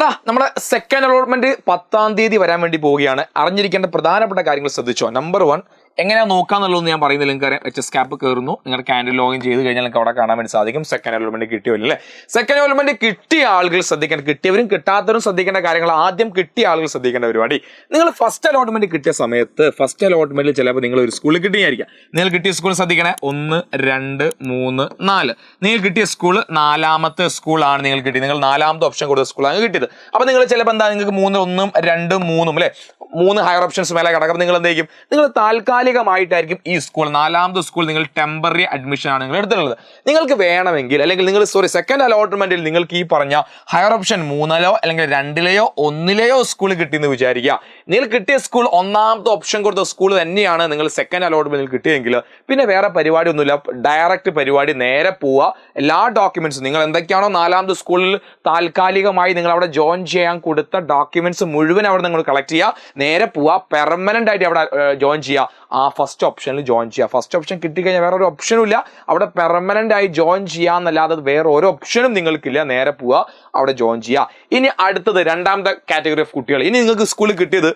അതാ നമ്മുടെ second allotment 10-ാം തീയതി വരാൻ വേണ്ടി പോവുകയാണ്. അറിഞ്ഞിരിക്കേണ്ട പ്രധാനപ്പെട്ട കാര്യങ്ങൾ ശ്രദ്ധിച്ചോ. നമ്പർ 1, എങ്ങനെയാ നോക്കാന്നുള്ളത് ഞാൻ പറയുന്നത് നിങ്ങൾക്ക് HS CAP കയറുന്നു, നിങ്ങളുടെ ക്യാൻഡിൽ ലോഗിൻ ചെയ്ത് കഴിഞ്ഞാൽ നിങ്ങൾക്ക് അവിടെ കാണാൻ വേണ്ടി സാധിക്കും സെക്കൻഡ് അലോട്ട്മെന്റ് കിട്ടിയോ അല്ലേ. സെക്കൻഡ് അലോട്ട്മെന്റ് കിട്ടിയ ആളുകൾ ശ്രദ്ധിക്കേണ്ട, കിട്ടിയവരും കിട്ടാത്തവരും ശ്രദ്ധിക്കേണ്ട കാര്യങ്ങൾ. ആദ്യം കിട്ടിയ ആളുകൾ ശ്രദ്ധിക്കേണ്ട പരിപാടി, നിങ്ങൾ ഫസ്റ്റ് അലോട്ട്മെന്റ് കിട്ടിയ സമയത്ത് ഫസ്റ്റ് അലോട്ട്മെന്റിൽ ചിലപ്പോൾ നിങ്ങൾ ഒരു സ്കൂളിൽ കിട്ടിയായിരിക്കാം. നിങ്ങൾ കിട്ടിയ സ്കൂൾ ശ്രദ്ധിക്കണേ, 1, 2, 3, 4. നിങ്ങൾ കിട്ടിയ സ്കൂൾ 4ാമത്തെ സ്കൂളാണ് നിങ്ങൾ കിട്ടിയത്. നിങ്ങൾ 4ാമത്തെ ഓപ്ഷൻ കൊടുത്ത സ്കൂളാണ് കിട്ടിയത്. അപ്പൊ നിങ്ങൾ ചിലപ്പോൾ എന്താ, നിങ്ങൾക്ക് 3, 1, 2, 3 അല്ലെ, 3 ഹയർ ഓപ്ഷൻസ് മേലെ കിടക്കും. നിങ്ങൾ എന്തായിരിക്കും, നിങ്ങൾ താൽക്കാലികമായിട്ടായിരിക്കും ഈ സ്കൂൾ 4ാമത്തെ സ്കൂൾ നിങ്ങൾ ടെമ്പററി അഡ്മിഷൻ ആണ് നിങ്ങൾ എടുത്തിട്ടുള്ളത്. നിങ്ങൾക്ക് വേണമെങ്കിൽ അല്ലെങ്കിൽ നിങ്ങൾ സെക്കൻഡ് അലോട്ട്മെന്റിൽ നിങ്ങൾക്ക് ഈ പറഞ്ഞ ഹയർ ഓപ്ഷൻ 3ലോ അല്ലെങ്കിൽ 2ലയോ 1ലയോ സ്കൂൾ കിട്ടിയെന്ന് വിചാരിക്കുക. നിങ്ങൾ കിട്ടിയ സ്കൂൾ 1ാമത്തെ ഓപ്ഷൻ കൊടുത്ത സ്കൂൾ തന്നെയാണ് നിങ്ങൾ സെക്കൻഡ് അലോട്ട്മെന്റിൽ കിട്ടിയെങ്കിൽ പിന്നെ വേറെ പരിപാടി ഒന്നുമില്ല. ഡയറക്റ്റ് പരിപാടി, നേരെ പോവുക. എല്ലാ ഡോക്യുമെന്റ്സും നിങ്ങൾ എന്തൊക്കെയാണോ 4ാമത്തെ സ്കൂളിൽ താൽക്കാലികമായി നിങ്ങൾ അവിടെ ജോയിൻ ചെയ്യാൻ കൊടുത്ത ഡോക്യുമെന്റ്സ് മുഴുവൻ അവിടെ നിങ്ങൾ കളക്ട് ചെയ്യുക, നേരെ പോവുക, പെർമനന്റ് ആയിട്ട് അവിടെ ജോയിൻ ചെയ്യുക. ആ ഫസ്റ്റ് ഓപ്ഷനിൽ ജോയിൻ ചെയ്യുക. ഫസ്റ്റ് ഓപ്ഷൻ കിട്ടിക്കഴിഞ്ഞാൽ വേറെ ഒരു ഓപ്ഷനും ഇല്ല, അവിടെ പെർമനന്റ് ആയി ജോയിൻ ചെയ്യാന്നല്ലാതെ വേറെ ഒരു ഓപ്ഷനും നിങ്ങൾക്കില്ല. നേരെ പോവുക, അവിടെ ജോയിൻ ചെയ്യുക. ഇനി അടുത്തത് 2ാമത്തെ കാറ്റഗറി ഓഫ് കുട്ടികൾ. ഇനി നിങ്ങൾക്ക് സ്കൂളിൽ കിട്ടിയത്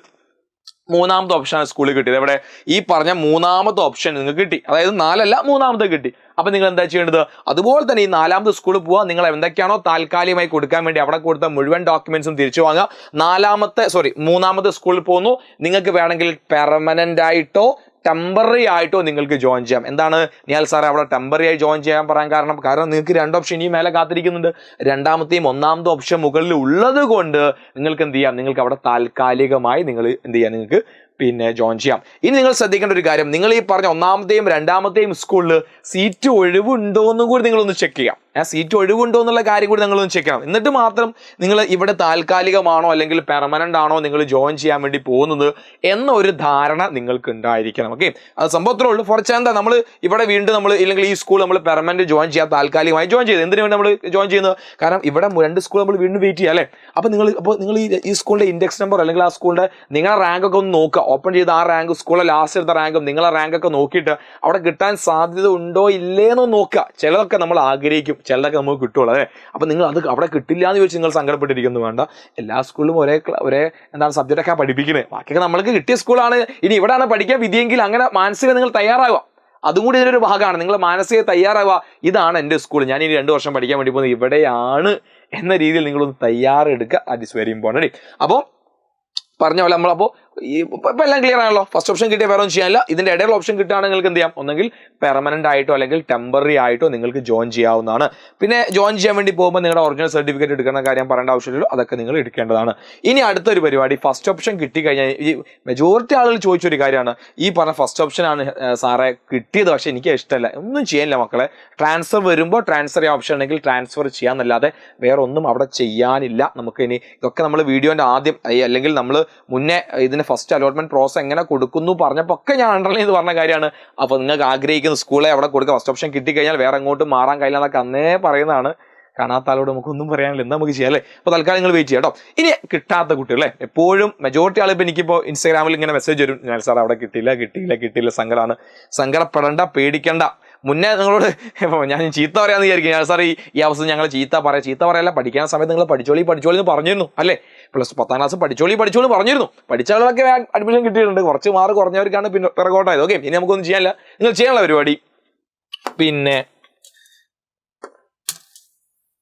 3ാമത്തെ ഓപ്ഷനാണ് സ്കൂളിൽ കിട്ടിയത്. ഇവിടെ ഈ പറഞ്ഞ 3ാമത്തെ ഓപ്ഷൻ നിങ്ങൾക്ക് കിട്ടി, അതായത് 4അല്ല 3ാമത്തെ കിട്ടി. അപ്പൊ നിങ്ങൾ എന്താ ചെയ്യേണ്ടത്, അതുപോലെ തന്നെ ഈ 4ാമത്തെ സ്കൂളിൽ പോവുക. നിങ്ങൾ എന്തൊക്കെയാണോ താൽക്കാലികമായി കൊടുക്കാൻ വേണ്ടി അവിടെ കൊടുത്ത മുഴുവൻ ഡോക്യുമെന്റ്സും തിരിച്ചു വാങ്ങുക. 3ാമത്തെ സ്കൂളിൽ പോകുന്നു. നിങ്ങൾക്ക് വേണമെങ്കിൽ പെർമനന്റ് ആയിട്ടോ ടെമ്പററി ആയിട്ടോ നിങ്ങൾക്ക് ജോയിൻ ചെയ്യാം. എന്താണ് നിയാൽ സാറേ അവിടെ ടെമ്പററി ആയി ജോയിൻ ചെയ്യാൻ പറയാൻ കാരണം നിങ്ങൾക്ക് 2 ഓപ്ഷൻ ഇനി മേലെ കാത്തിരിക്കുന്നുണ്ട്. 2ാമത്തെയും 1ാമത്തെ ഓപ്ഷൻ മുകളിൽ ഉള്ളത് കൊണ്ട് നിങ്ങൾക്ക് എന്ത് ചെയ്യാം, നിങ്ങൾക്ക് അവിടെ താൽക്കാലികമായി നിങ്ങൾ എന്ത് ചെയ്യാം, നിങ്ങൾക്ക് പിന്നെ ജോയിൻ ചെയ്യാം. ഇനി നിങ്ങൾ ശ്രദ്ധിക്കേണ്ട ഒരു കാര്യം, നിങ്ങൾ ഈ പറഞ്ഞ 1ാമത്തെയും 2ാമത്തെയും സ്കൂളിൽ സീറ്റ് ഒഴിവുണ്ടോ എന്നും കൂടി നിങ്ങളൊന്ന് ചെക്ക് ചെയ്യാം. സീറ്റ് ഒഴിവുണ്ടോ എന്നുള്ള കാര്യം കൂടി നിങ്ങളൊന്ന് ചെക്ക് ചെയ്യണം. എന്നിട്ട് മാത്രം നിങ്ങൾ ഇവിടെ താൽക്കാലികമാണോ അല്ലെങ്കിൽ പെർമനന്റ് ആണോ നിങ്ങൾ ജോയിൻ ചെയ്യാൻ വേണ്ടി പോകുന്നത് എന്നൊരു ധാരണ നിങ്ങൾക്ക് ഉണ്ടായിരിക്കണം. ഓക്കെ, അത് സംഭവത്തിലേ ഉള്ളൂ. ഫോർ എക്സാമ്പിൾ നമ്മൾ ഇവിടെ വീണ്ടും നമ്മൾ ഇല്ലെങ്കിൽ ഈ സ്കൂൾ നമ്മൾ പെർമനന്റ് ജോയിൻ ചെയ്യാം, താൽക്കാലികമായി ജോയിൻ ചെയ്ത് എന്തിനു വേണ്ടി നമ്മൾ ജോയിൻ ചെയ്യുന്നത്, കാരണം ഇവിടെ 2 സ്കൂൾ നമ്മൾ വീണ്ടും വെയിറ്റ് ചെയ്യാം അല്ലേ. അപ്പോൾ നിങ്ങൾ ഈ സ്കൂളിന്റെ ഇൻഡെക്സ് നമ്പർ അല്ലെങ്കിൽ ആ സ്കൂളിന്റെ നിങ്ങളുടെ റാങ്ക് ഒക്കെ ഒന്ന് നോക്കുക. ഓപ്പൺ ചെയ്ത് ആ റാങ്ക്, സ്കൂളിലെ ലാസ്റ്റ് എടുത്ത റാങ്കും നിങ്ങളെ റാങ്ക് ഒക്കെ നോക്കിയിട്ട് അവിടെ കിട്ടാൻ സാധ്യത ഉണ്ടോ ഇല്ലേന്നോ നോക്കുക. ചിലതൊക്കെ നമ്മൾ ആഗ്രഹിക്കും, ചിലതൊക്കെ നമുക്ക് കിട്ടുള്ളൂ. അതെ, അപ്പൊ നിങ്ങൾ അത് അവിടെ കിട്ടില്ല എന്ന് ചോദിച്ച് നിങ്ങൾ സങ്കടപ്പെട്ടിരിക്കുന്നു വേണ്ട. എല്ലാ സ്കൂളിലും ഒരേ എന്താണ് സബ്ജക്റ്റൊക്കെ പഠിപ്പിക്കുന്നത്. ബാക്കിയൊക്കെ നമ്മൾക്ക് കിട്ടിയ സ്കൂളാണ്. ഇനി ഇവിടെയാണ് പഠിക്കാൻ വിധിയെങ്കിൽ അങ്ങനെ മാനസികം നിങ്ങൾ തയ്യാറാവുക. അതും കൂടി ഇതിനൊരു ഭാഗമാണ്. നിങ്ങൾ മാനസിക തയ്യാറാവുക, ഇതാണ് എൻ്റെ സ്കൂൾ, ഞാൻ ഇനി 2 വർഷം പഠിക്കാൻ വേണ്ടി പോകുന്നത് ഇവിടെയാണ് എന്ന രീതിയിൽ നിങ്ങളൊന്ന് തയ്യാറെടുക്കുക. That is very important. അപ്പോൾ പറഞ്ഞ പോലെ നമ്മളപ്പോൾ ഇപ്പം എല്ലാം ക്ലിയർ ആണല്ലോ. ഫസ്റ്റ് ഓപ്ഷൻ കിട്ടിയ വേറെ ഒന്നും ചെയ്യാനില്ല. ഇതിന്റെ ഇടയിൽ ഓപ്ഷൻ കിട്ടുകയാണെങ്കിൽ നിങ്ങൾക്ക് എന്ത് ചെയ്യാം, ഒന്നെങ്കിൽ പെർമനന്റ് ആയിട്ടോ അല്ലെങ്കിൽ ടെമ്പററി ആയിട്ടോ നിങ്ങൾക്ക് ജോയിൻ ചെയ്യാവുന്നതാണ്. പിന്നെ ജോയിൻ ചെയ്യാൻ വേണ്ടി പോകുമ്പോൾ നിങ്ങളുടെ ഒറിജിനൽ സർട്ടിഫിക്കറ്റ് എടുക്കുന്ന കാര്യം പറയേണ്ട ആവശ്യമില്ലല്ലോ, അതൊക്കെ നിങ്ങൾ എടുക്കേണ്ടതാണ്. ഇനി അടുത്തൊരു പരിപാടി, ഫസ്റ്റ് ഓപ്ഷൻ കിട്ടിക്കഴിഞ്ഞാൽ ഈ മെജോറിറ്റി ആളുകൾ ചോദിച്ചൊരു കാര്യമാണ്, ഈ പറഞ്ഞ ഫസ്റ്റ് ഓപ്ഷനാണ് സാറേ കിട്ടിയത്, പക്ഷേ എനിക്ക് ഇഷ്ടമല്ല. ഒന്നും ചെയ്യാനില്ല മക്കളെ. ട്രാൻസ്ഫർ വരുമ്പോൾ ട്രാൻസ്ഫർ ഓപ്ഷൻ ഉണ്ടെങ്കിൽ ട്രാൻസ്ഫർ ചെയ്യാന്നല്ലാതെ വേറെ ഒന്നും അവിടെ ചെയ്യാനില്ല. നമുക്ക് ഇനി ഇതൊക്കെ നമ്മൾ വീഡിയോന്റെ ആദ്യം അല്ലെങ്കിൽ നമ്മൾ മുന്നേ ഇതിന് ഫസ്റ്റ് അലോട്ട്മെന്റ് പ്രോസസ് എങ്ങനെ കൊടുക്കുന്നു പറഞ്ഞപ്പോൾ ഒക്കെ ഞാൻ അണ്ടർലൈൻ ചെയ്ത് പറഞ്ഞ കാര്യമാണ്. അപ്പോൾ നിങ്ങൾക്ക് ആഗ്രഹിക്കുന്ന സ്കൂളെ അവിടെ കൊടുക്കുക. ഫസ്റ്റ് ഓപ്ഷൻ കിട്ടിക്കഴിഞ്ഞാൽ വേറെ എങ്ങോട്ടും മാറാൻ കഴിയില്ല എന്നൊക്കെ അന്നേ പറയുന്നതാണ്. കാണാത്ത ആളോട് നമുക്കൊന്നും പറയാനില്ല, എന്താ നമുക്ക് ചെയ്യാം അല്ലേ. അപ്പോൾ തൽക്കാലം നിങ്ങൾ വെയിറ്റ് ചെയ്യാം കേട്ടോ. ഇനി കിട്ടാത്ത കുട്ടികളെ എപ്പോഴും മെജോറിറ്റി ആൾ ഇപ്പോൾ എനിക്കിപ്പോൾ ഇൻസ്റ്റാഗ്രാമിൽ ഇങ്ങനെ മെസ്സേജ് വരും, ഞാൻ സാർ അവിടെ കിട്ടിയില്ല സങ്കടമാണ്. സങ്കടപ്പെടേണ്ട, പേടിക്കേണ്ട. മുന്നേ നിങ്ങളോട് ഞാൻ ചീത്ത പറയാമെന്ന് വിചാരിക്കും, ഞാൻ സാർ ഈ അവസ്ഥ ഞങ്ങൾ ചീത്ത പറയല്ല, പഠിക്കുന്ന സമയത്ത് നിങ്ങൾ പഠിച്ചോളി എന്ന് പറഞ്ഞിരുന്നു അല്ലേ. പ്ലസ് 10ാം ക്ലാസ് പഠിച്ചോളി പറഞ്ഞിരുന്നു. പഠിച്ച ആളുകളൊക്കെ അഡ്മിഷൻ കിട്ടിയിട്ടുണ്ട്. കുറച്ച് മാർക്ക് കുറഞ്ഞവർക്കാണ് പിന്നെ പിറകോട്ടായത്. ഓക്കെ, ഇനി നമുക്കൊന്നും ചെയ്യാനില്ല. നിങ്ങൾ ചെയ്യാനുള്ള പരിപാടി പിന്നെ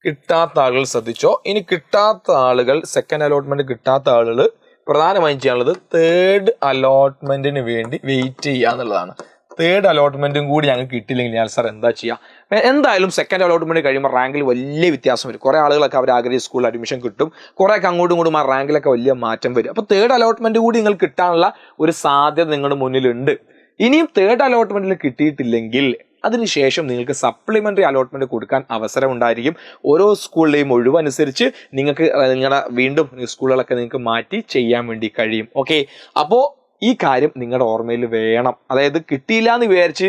കിട്ടാത്ത ആളുകൾ ശ്രദ്ധിച്ചോ. ഇനി കിട്ടാത്ത ആളുകൾ, സെക്കൻഡ് അലോട്ട്മെന്റ് കിട്ടാത്ത ആളുകൾ പ്രധാനമായും ചെയ്യാനുള്ളത് 3rd അലോട്ട്മെന്റിന് വേണ്ടി വെയിറ്റ് ചെയ്യുക എന്നുള്ളതാണ്. 3rd അലോട്ട്മെന്റും കൂടി ഞങ്ങൾക്ക് കിട്ടില്ലെങ്കിൽ ഞാൻ സാർ എന്താ ചെയ്യുക. എന്തായാലും സെക്കൻഡ് അലോട്ട്മെന്റ് കഴിയുമ്പോൾ റാങ്കിൽ വലിയ വ്യത്യാസം വരും. കുറേ ആളുകളൊക്കെ അവർ ആഗ്രഹിച്ച സ്കൂളിൽ അഡ്മിഷൻ കിട്ടും, കുറേയൊക്കെ അങ്ങോട്ടും ഇങ്ങോട്ടും ആ റാങ്കിലൊക്കെ വലിയ മാറ്റം വരും. അപ്പോൾ 3rd അലോട്ട്മെന്റ് കൂടി നിങ്ങൾക്ക് കിട്ടാനുള്ള ഒരു സാധ്യത നിങ്ങളുടെ മുന്നിലുണ്ട്. ഇനിയും 3rd അലോട്ട്മെന്റിൽ കിട്ടിയിട്ടില്ലെങ്കിൽ അതിനുശേഷം നിങ്ങൾക്ക് സപ്ലിമെന്ററി അലോട്ട്മെന്റ് കൊടുക്കാൻ അവസരം ഉണ്ടായിരിക്കും. ഓരോ സ്കൂളിലെയും ഒഴിവനുസരിച്ച് നിങ്ങൾക്ക് നിങ്ങളുടെ വീണ്ടും സ്കൂളുകളൊക്കെ നിങ്ങൾക്ക് മാറ്റി ചെയ്യാൻ വേണ്ടി കഴിയും. ഓക്കെ, അപ്പോൾ ഈ കാര്യം നിങ്ങളുടെ ഓർമ്മയിൽ വേണം. അതായത് കിട്ടിയില്ല എന്ന് വിചാരിച്ച്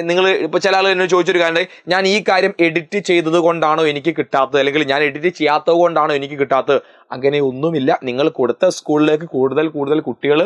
നിങ്ങൾ ഇപ്പോൾ ചില ആളുകൾ എന്നോട് ചോദിച്ചൊരു കാര്യം, ഞാൻ ഈ കാര്യം എഡിറ്റ് ചെയ്തത് കൊണ്ടാണോ എനിക്ക് കിട്ടാത്തത്, അല്ലെങ്കിൽ ഞാൻ എഡിറ്റ് ചെയ്യാത്തത് കൊണ്ടാണോ എനിക്ക് കിട്ടാത്തത്. അങ്ങനെ ഒന്നുമില്ല. നിങ്ങൾ കൊടുത്ത സ്കൂളിലേക്ക് കൂടുതൽ കുട്ടികൾ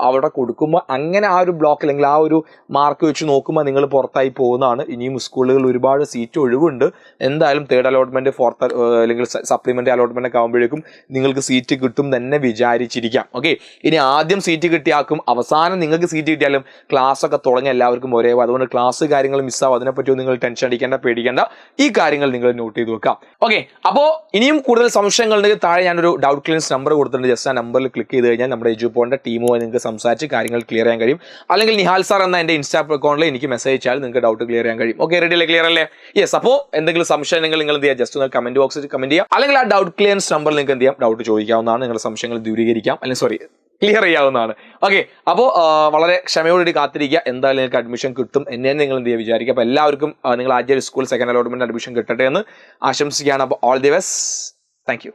അവിടെ കൊടുക്കുമ്പോൾ അങ്ങനെ ആ ഒരു ബ്ലോക്ക് അല്ലെങ്കിൽ ആ ഒരു മാർക്ക് വെച്ച് നോക്കുമ്പോൾ നിങ്ങൾ പുറത്തായി പോകുന്നതാണ്. ഇനിയും സ്കൂളുകൾ ഒരുപാട് സീറ്റ് ഒഴിവുണ്ട്. എന്തായാലും തേർഡ് അലോട്ട്മെന്റ്, ഫോർത്ത് അല്ലെങ്കിൽ സപ്ലിമെന്റ് അലോട്ട്മെന്റ് ഒക്കെ ആകുമ്പോഴേക്കും നിങ്ങൾക്ക് സീറ്റ് കിട്ടും തന്നെ വിചാരിച്ചിരിക്കാം. ഓക്കെ, ഇനി ആദ്യം സീറ്റ് കിട്ടിയാക്കും, അവസാനം നിങ്ങൾക്ക് സീറ്റ് കിട്ടിയാലും ക്ലാസ് ഒക്കെ തുടങ്ങി എല്ലാവർക്കും ഒരേ. അതുകൊണ്ട് ക്ലാസ് കാര്യങ്ങൾ മിസ്സാവും. അതിനെപ്പറ്റി നിങ്ങൾ ടെൻഷൻ അടിക്കേണ്ട, പേടിക്കേണ്ട. ഈ കാര്യങ്ങൾ നിങ്ങൾ നോട്ട് ചെയ്ത് വെക്കാം. ഓക്കെ, അപ്പോൾ ഇനിയും കൂടുതൽ സംശയങ്ങളുണ്ടെങ്കിൽ താഴെ ഞാനൊരു ഡൗട്ട് ക്ലിയറൻസ് നമ്പർ കൊടുത്തിട്ടുണ്ട്. ജസ്റ്റ് ആ നമ്പറിൽ ക്ലിക്ക് ചെയ്ത് കഴിഞ്ഞാൽ നമ്മുടെ എജുപോണിന്റെ ടീമുമായി നിങ്ങൾക്ക് സംസാരിച്ച് കാര്യങ്ങൾ ക്ലിയർ ചെയ്യാൻ കഴിയും. അല്ലെങ്കിൽ നിഹാൽ സാർ എന്ന എൻ്റെ ഇൻസ്റ്റാ അക്കൗണ്ടിൽ എനിക്ക് മെസ്സേജ് അയച്ചാൽ നിങ്ങൾക്ക് ഡൗട്ട് ക്ലിയർ ചെയ്യാൻ കഴിയും. ഓക്കെ, റെഡി അല്ലേ? ക്ലിയർ അല്ലേ? യെസ്. അപ്പോൾ എന്തെങ്കിലും സംശയം നിങ്ങൾ എന്ത് ചെയ്യുക, ജസ്റ്റ് ഒന്ന് കമന്റ് ബോക്സിൽ കമന്റ് ചെയ്യുക. അല്ലെങ്കിൽ ആ ഡൗട്ട് ക്ലിയറൻസ് നമ്പറിൽ നിങ്ങൾക്ക് എന്ത് ചെയ്യാം, ഡൗട്ട് ചോദിക്കാവുന്നതാണ്. നിങ്ങളുടെ സംശയങ്ങൾ ദൂരീകരിക്കാം, അല്ലെങ്കിൽ ക്ലിയർ ചെയ്യാവുന്നതാണ്. ഓക്കെ, അപ്പോൾ വളരെ ക്ഷമയോടുകൂടി കാത്തിരിക്കുക. എന്തായാലും നിങ്ങൾക്ക് അഡ്മിഷൻ കിട്ടും എന്നെ നിങ്ങൾ എന്ത് ചെയ്യുക വിചാരിക്കുക. അപ്പോൾ എല്ലാവർക്കും നിങ്ങൾ ആദ്യ സ്കൂൾ സെക്കൻഡ് അലോട്ട്മെന്റ് അഡ്മിഷൻ കിട്ടട്ടെ എന്ന് ആശംസിക്കുകയാണ്. അപ്പോൾ all the best. Thank you.